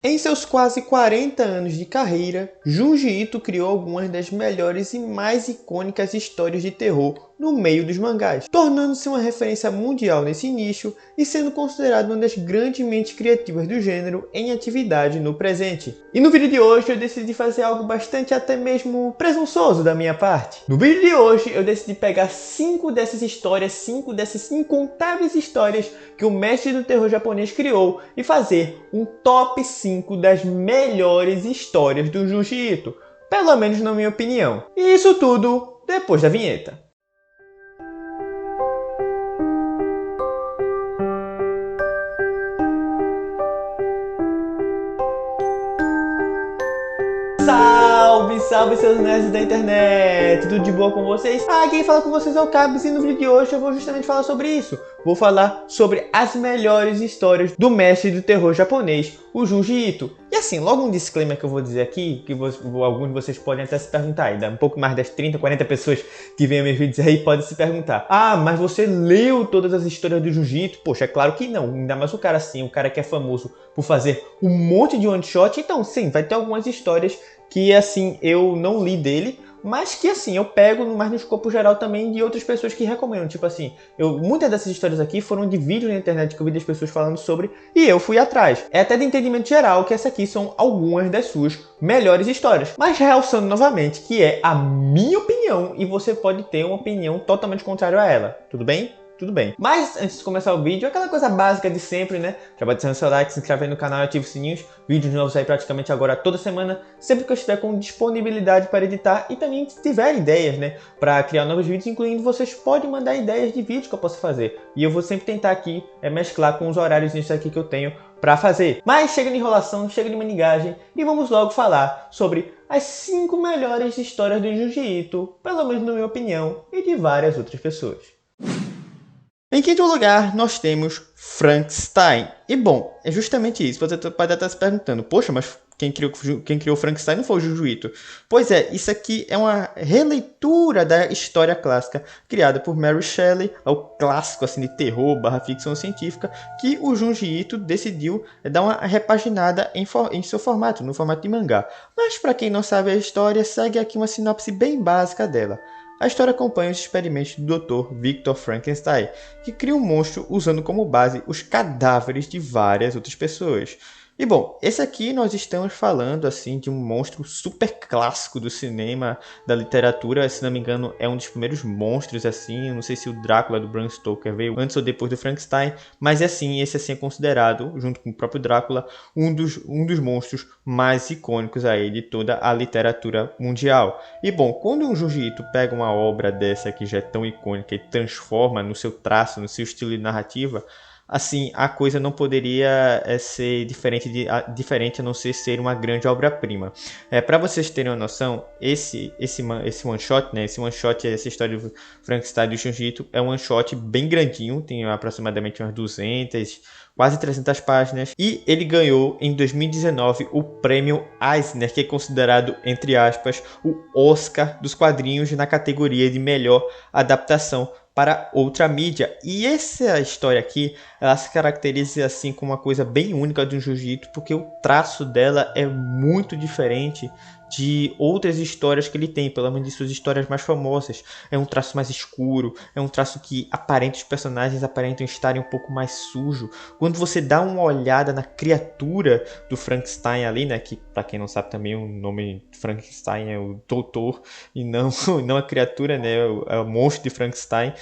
Em seus quase 40 anos de carreira, Junji Ito criou algumas das melhores e mais icônicas histórias de terror no meio dos mangás, tornando-se uma referência mundial nesse nicho e sendo considerado uma das grandes mentes criativas do gênero em atividade no presente. E no vídeo de hoje eu decidi fazer algo bastante até mesmo presunçoso da minha parte. No vídeo de hoje eu decidi pegar 5 dessas histórias, 5 dessas incontáveis histórias que o mestre do terror japonês criou e fazer um top 5 das melhores histórias do Junji Ito, pelo menos na minha opinião. E isso tudo depois da vinheta. Salve, salve seus nerds da internet! Tudo de boa com vocês? Quem fala com vocês é o Cabs e no vídeo de hoje eu vou justamente falar sobre isso. Vou falar sobre as melhores histórias do mestre do terror japonês, o Junji Ito. E assim, logo um disclaimer que eu vou dizer aqui, que alguns de vocês podem até se perguntar, ainda um pouco mais das 30, 40 pessoas que veem meus vídeos aí podem se perguntar: mas você leu todas as histórias do Junji Ito? Poxa, é claro que não, ainda mais o cara assim, o cara que é famoso por fazer um monte de one shot, então sim, vai ter algumas histórias que assim, eu não li dele, mas que assim, eu pego mais no escopo geral também de outras pessoas que recomendam. Tipo assim, muitas dessas histórias aqui foram de vídeos na internet que eu vi das pessoas falando sobre e eu fui atrás. É até de entendimento geral que essas aqui são algumas das suas melhores histórias. Mas realçando novamente que é a minha opinião e você pode ter uma opinião totalmente contrária a ela, tudo bem? Tudo bem. Mas antes de começar o vídeo, aquela coisa básica de sempre, né? Já pode deixar seu like, se inscreve aí no canal e ativa os sininhos. Vídeos novos aí praticamente agora toda semana, sempre que eu estiver com disponibilidade para editar e também se tiver ideias, né, para criar novos vídeos, incluindo vocês podem mandar ideias de vídeos que eu posso fazer. E eu vou sempre tentar aqui mesclar com os horários nisso aqui que eu tenho para fazer. Mas chega de enrolação, chega de manigagem e vamos logo falar sobre as 5 melhores histórias do Junji Ito, pelo menos na minha opinião, e de várias outras pessoas. Em quinto lugar, nós temos Frankenstein. E bom, é justamente isso. Você pode estar se perguntando: poxa, mas quem criou Frankenstein não foi o Junji Ito. Pois é, isso aqui é uma releitura da história clássica criada por Mary Shelley, o clássico assim, de terror / ficção científica, que o Junji Ito decidiu dar uma repaginada em seu formato, no formato de mangá. Mas para quem não sabe a história, segue aqui uma sinopse bem básica dela. A história acompanha os experimentos do Dr. Victor Frankenstein, que cria um monstro usando como base os cadáveres de várias outras pessoas. E bom, esse aqui nós estamos falando assim de um monstro super clássico do cinema, da literatura, se não me engano é um dos primeiros monstros assim, eu não sei se o Drácula do Bram Stoker veio antes ou depois do Frankenstein, mas esse assim é considerado, junto com o próprio Drácula, um dos monstros mais icônicos aí de toda a literatura mundial. E bom, quando um Junji Ito pega uma obra dessa que já é tão icônica e transforma no seu traço, no seu estilo de narrativa, assim, a coisa não poderia ser diferente a não ser uma grande obra-prima. Para vocês terem uma noção, esse one shot, né? Essa história do Frankenstein do Junji Ito é um one shot bem grandinho, tem aproximadamente umas 200, quase 300 páginas, e ele ganhou em 2019 o prêmio Eisner, que é considerado, entre aspas, o Oscar dos quadrinhos na categoria de melhor adaptação para outra mídia. E essa história aqui, ela se caracteriza assim como uma coisa bem única do Junji Ito, porque o traço dela é muito diferente de outras histórias que ele tem, pelo menos de suas histórias mais famosas. É um traço mais escuro, é um traço que os personagens aparentam estarem um pouco mais sujos. Quando você dá uma olhada na criatura do Frankenstein ali, né, que para quem não sabe também o nome de Frankenstein é o doutor e não a criatura, né, é o monstro de Frankenstein.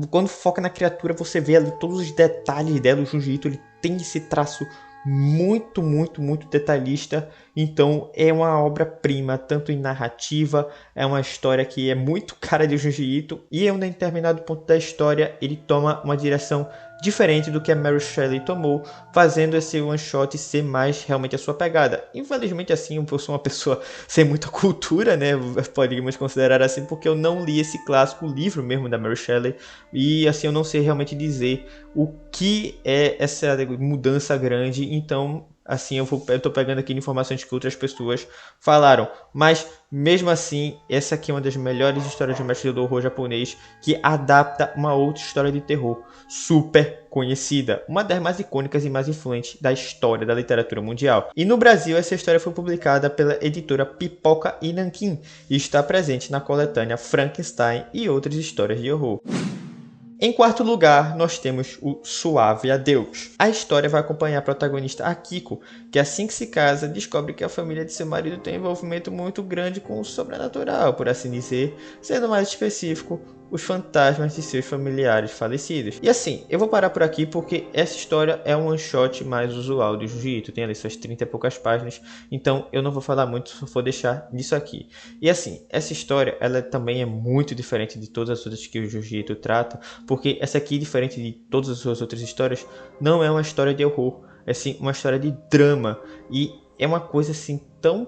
Quando foca na criatura, você vê ali todos os detalhes dela. O Junji Ito, ele tem esse traço muito detalhista, então é uma obra-prima, tanto em narrativa, é uma história que é muito cara de Junji Ito, e em um determinado ponto da história ele toma uma direção diferente do que a Mary Shelley tomou, fazendo esse one shot ser mais realmente a sua pegada. Infelizmente assim, eu sou uma pessoa sem muita cultura, né, podemos considerar assim, porque eu não li esse clássico livro mesmo da Mary Shelley, e assim eu não sei realmente dizer o que é essa mudança grande. Então Assim, eu tô pegando aqui informações que outras pessoas falaram. Mas, mesmo assim, essa aqui é uma das melhores histórias de mestre do horror japonês que adapta uma outra história de terror super conhecida. Uma das mais icônicas e mais influentes da história da literatura mundial. E no Brasil, essa história foi publicada pela editora Pipoca e Nanquim e está presente na coletânea Frankenstein e outras histórias de horror. Em quarto lugar, nós temos o Suave Adeus. A história vai acompanhar a protagonista Akiko, que assim que se casa, descobre que a família de seu marido tem um envolvimento muito grande com o sobrenatural, por assim dizer, sendo mais específico, os fantasmas de seus familiares falecidos. E assim, eu vou parar por aqui porque essa história é um one shot mais usual do Jiu-Jitsu, tem ali suas 30 e poucas páginas, então eu não vou falar muito, só vou deixar nisso aqui. E assim, essa história, ela também é muito diferente de todas as outras que o Jiu-Jitsu trata, porque essa aqui, diferente de todas as suas outras histórias, não é uma história de horror, é sim uma história de drama. E é uma coisa assim tão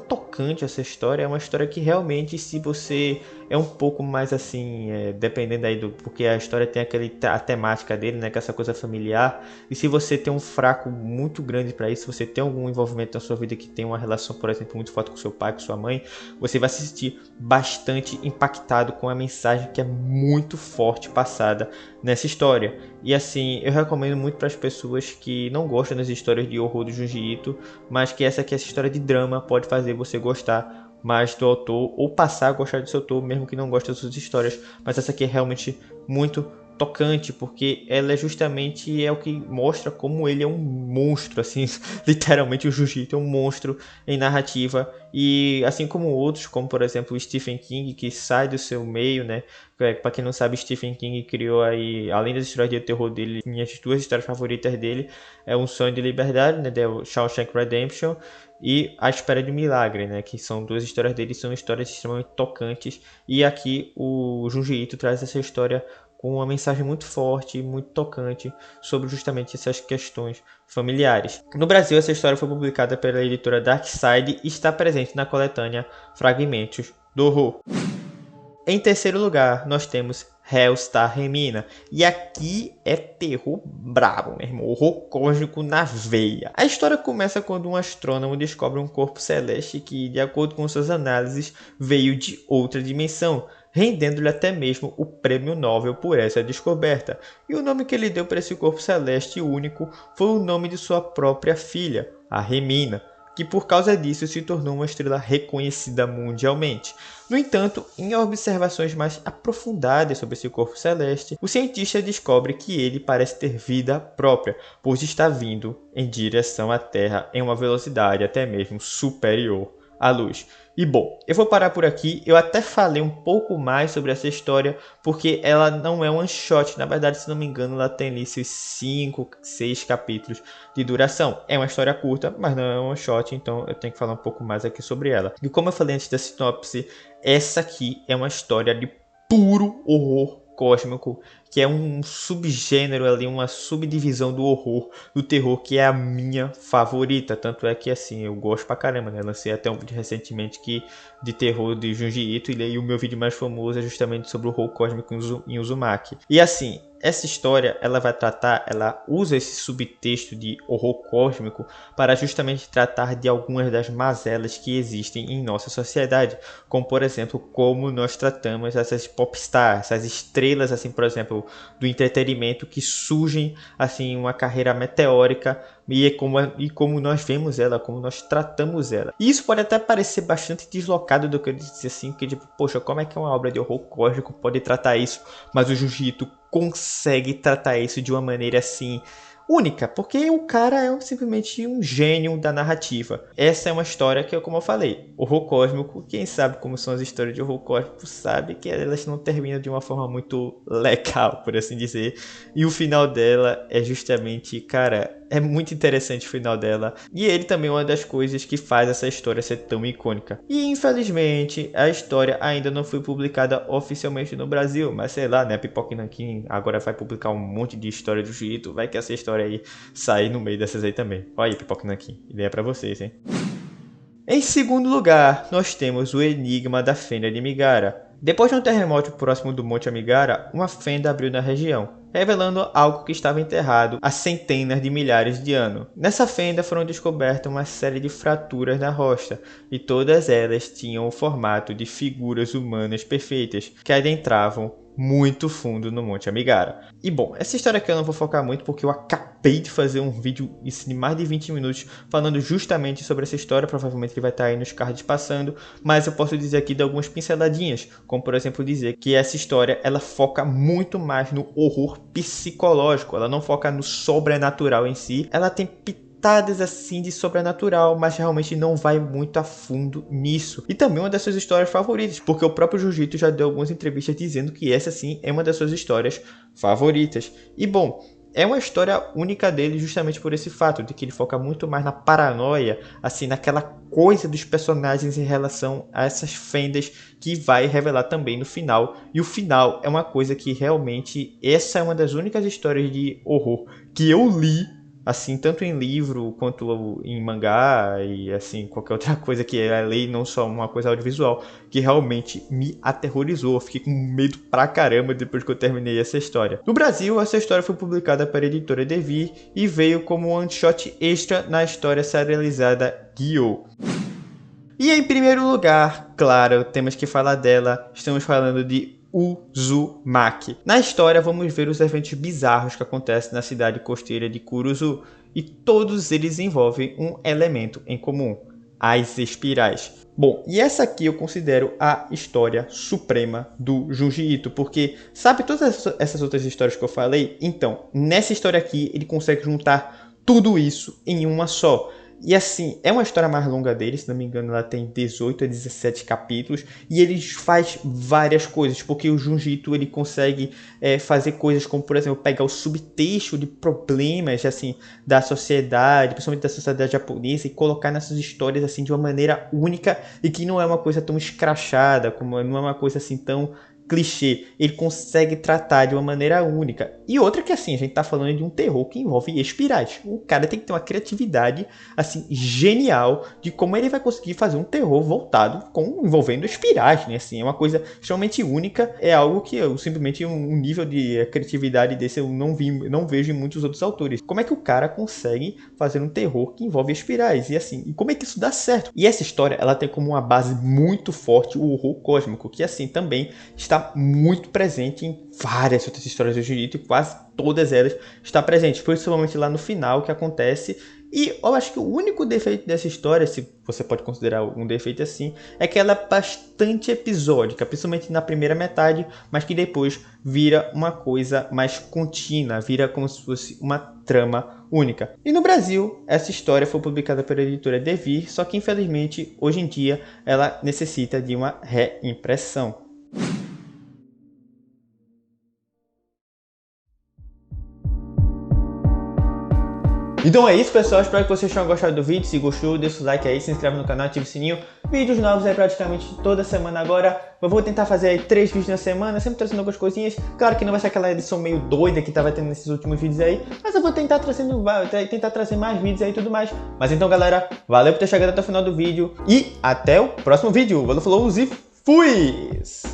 tocante essa história. É uma história que realmente, se você é um pouco mais assim, dependendo aí porque a história tem a temática dele, né, que é essa coisa familiar. E se você tem um fraco muito grande para isso, você tem algum envolvimento na sua vida que tem uma relação, por exemplo, muito forte com seu pai, com sua mãe, você vai se sentir bastante impactado com a mensagem que é muito forte passada nessa história. E assim, eu recomendo muito para as pessoas que não gostam das histórias de horror do Jiu-Jitsu, mas que essa história de drama pode fazer você gostar mais do autor ou passar a gostar do seu autor, mesmo que não goste das suas histórias. Mas essa aqui é realmente muito tocante, porque ela justamente é o que mostra como ele é um monstro, assim, literalmente o Jiu-Jitsu é um monstro em narrativa. E assim como outros, como por exemplo o Stephen King, que sai do seu meio, né? Para quem não sabe, Stephen King criou aí, além das histórias de terror dele, minhas duas histórias favoritas dele é Um Sonho de Liberdade, né, The Shawshank Redemption, e A Espera de um Milagre, né, que são duas histórias dele, são histórias extremamente tocantes. E aqui o Junji Ito traz essa história com uma mensagem muito forte, muito tocante sobre justamente essas questões familiares. No Brasil, essa história foi publicada pela editora Darkside e está presente na coletânea Fragmentos do Horror. Em terceiro lugar, nós temos Hellstar Remina. E aqui é terror brabo, meu irmão. Horror cósmico na veia. A história começa quando um astrônomo descobre um corpo celeste que, de acordo com suas análises, veio de outra dimensão, rendendo-lhe até mesmo o prêmio Nobel por essa descoberta. E o nome que ele deu para esse corpo celeste único foi o nome de sua própria filha, a Remina, que por causa disso se tornou uma estrela reconhecida mundialmente. No entanto, em observações mais aprofundadas sobre esse corpo celeste, o cientista descobre que ele parece ter vida própria, pois está vindo em direção à Terra em uma velocidade até mesmo superior à luz. E bom, eu vou parar por aqui. Eu até falei um pouco mais sobre essa história, porque ela não é um one shot. Na verdade, se não me engano, ela tem ali seus 5, 6 capítulos de duração. É uma história curta, mas não é um one shot, então eu tenho que falar um pouco mais aqui sobre ela. E como eu falei antes da sinopse, essa aqui é uma história de puro horror cósmico, que é um subgênero ali, uma subdivisão do horror, do terror, que é a minha favorita. Tanto é que assim, eu gosto pra caramba, né? Lancei até um vídeo recentemente de terror de Junji Ito, e o meu vídeo mais famoso é justamente sobre o horror cósmico em Uzumaki. E assim, essa história, ela usa esse subtexto de horror cósmico para justamente tratar de algumas das mazelas que existem em nossa sociedade, como por exemplo, como nós tratamos essas popstars, essas estrelas, assim, por exemplo, do entretenimento que surgem assim uma carreira meteórica, e como nós vemos ela, como nós tratamos ela. E isso pode até parecer bastante deslocado do que eu disse assim, que tipo, poxa, como é que uma obra de horror cósmico pode tratar isso? Mas o Jiu-Jitsu consegue tratar isso de uma maneira assim única, porque o cara é simplesmente um gênio da narrativa. Essa é uma história que, como eu falei, horror cósmico, quem sabe como são as histórias de horror cósmico sabe que elas não terminam de uma forma muito legal, por assim dizer. E o final dela é justamente, cara, é muito interessante o final dela. E ele também é uma das coisas que faz essa história ser tão icônica. E infelizmente a história ainda não foi publicada oficialmente no Brasil, mas sei lá, né, a Pipoca Nanquim agora vai publicar um monte de história do Jiu-Jitsu, vai que essa história aí sair no meio dessas aí também. Olha aí, Pipoca Nanquim, ideia pra vocês, hein? Em segundo lugar, nós temos o Enigma da Fenda de Migara. Depois de um terremoto próximo do Monte Amigara, uma fenda abriu na região. revelando algo que estava enterrado há centenas de milhares de anos. Nessa fenda foram descobertas uma série de fraturas na rocha, e todas elas tinham o formato de figuras humanas perfeitas, que adentravam muito fundo no Monte Amigara. E bom, essa história aqui eu não vou focar muito porque eu acabei de fazer um vídeo de mais de 20 minutos falando justamente sobre essa história, provavelmente ele vai estar aí nos cards passando, mas eu posso dizer aqui de algumas pinceladinhas, como por exemplo dizer que essa história ela foca muito mais no horror psicológico, ela não foca no sobrenatural em si, ela tem pitadas assim de sobrenatural, mas realmente não vai muito a fundo nisso. E também uma das suas histórias favoritas, porque o próprio Jujutsu já deu algumas entrevistas dizendo que essa sim é uma das suas histórias favoritas. E bom, é uma história única dele justamente por esse fato de que ele foca muito mais na paranoia, assim, naquela coisa dos personagens em relação a essas fendas que vai revelar também no final. E o final é uma coisa que realmente, essa é uma das únicas histórias de horror que eu li, assim, tanto em livro quanto em mangá e assim, qualquer outra coisa que é lei, não só uma coisa audiovisual, que realmente me aterrorizou. Eu fiquei com medo pra caramba depois que eu terminei essa história. No Brasil, essa história foi publicada pela editora Devir e veio como um one-shot extra na história serializada Gyo. E em primeiro lugar, claro, temos que falar dela, estamos falando de Uzumaki. Na história vamos ver os eventos bizarros que acontecem na cidade costeira de Kuruzu, e todos eles envolvem um elemento em comum: as espirais. Bom, e essa aqui eu considero a história suprema do Junji Ito, porque sabe todas essas outras histórias que eu falei? Então, nessa história aqui ele consegue juntar tudo isso em uma só. E assim, é uma história mais longa dele, se não me engano ela tem 18 a 17 capítulos, e ele faz várias coisas, porque o Junji Ito ele consegue fazer coisas como, por exemplo, pegar o subtexto de problemas assim, da sociedade, principalmente da sociedade japonesa, e colocar nessas histórias assim, de uma maneira única, e que não é uma coisa tão escrachada, como não é uma coisa assim tão clichê, ele consegue tratar de uma maneira única. E outra que assim, a gente tá falando de um terror que envolve espirais. O cara tem que ter uma criatividade assim genial de como ele vai conseguir fazer um terror voltado envolvendo espirais, né? Assim, é uma coisa extremamente única, é algo que eu simplesmente um nível de criatividade desse eu não vejo em muitos outros autores. Como é que o cara consegue fazer um terror que envolve espirais? E assim, e como é que isso dá certo? E essa história, ela tem como uma base muito forte o horror cósmico, que assim também está muito presente em várias outras histórias do Jujutsu, e quase todas elas está presente, principalmente lá no final que acontece. E eu acho que o único defeito dessa história, se você pode considerar um defeito assim, é que ela é bastante episódica, principalmente na primeira metade, mas que depois vira uma coisa mais contínua, vira como se fosse uma trama única. E no Brasil, essa história foi publicada pela editora Devir, só que infelizmente hoje em dia ela necessita de uma reimpressão. Então é isso, pessoal, espero que vocês tenham gostado do vídeo. Se gostou, deixa o like aí, se inscreve no canal, ativa o sininho. Vídeos novos aí praticamente toda semana agora. Eu vou tentar fazer aí 3 vídeos na semana, sempre trazendo algumas coisinhas. Claro que não vai ser aquela edição meio doida que tava tendo nesses últimos vídeos aí, mas eu vou tentar trazer mais vídeos aí e tudo mais. Mas então, galera, valeu por ter chegado até o final do vídeo e até o próximo vídeo. Valeu, falou e fui!